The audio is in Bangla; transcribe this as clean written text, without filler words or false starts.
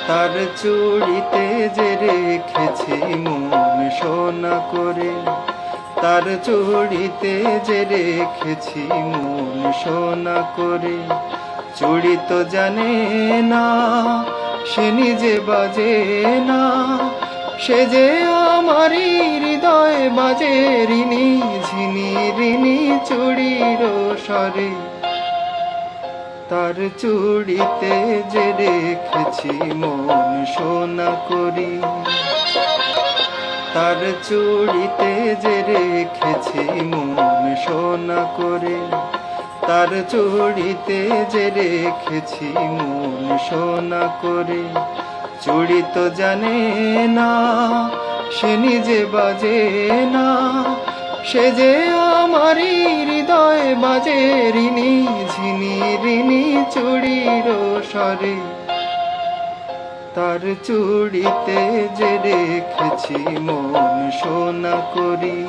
তার চুড়িতে যে রেখেছি মন সোনা করে, তার চুড়িতে যে রেখেছি মন সোনা করে। চুড়ি তো জানে না সে নিজে বাজে না, সে যে আমারই হৃদয় বাজে রিনি ঝিনি রিনি চুড়ির স্বরে। তার চুড়িতে যে রেখেছি মন সোনা করি, তার চুড়িতে যে রেখেছি মন সোনা করে, তার চুড়িতে যে রেখেছি মন সোনা করে। চুড়ি তো জানে না সে নিজে বাজে না, সে যে আমারই হৃদয় বাজে রিনি ঝিনি রিনি চুড়ির স্বরে। তার চুড়িতে যে রেখেছি মন সোনা করি।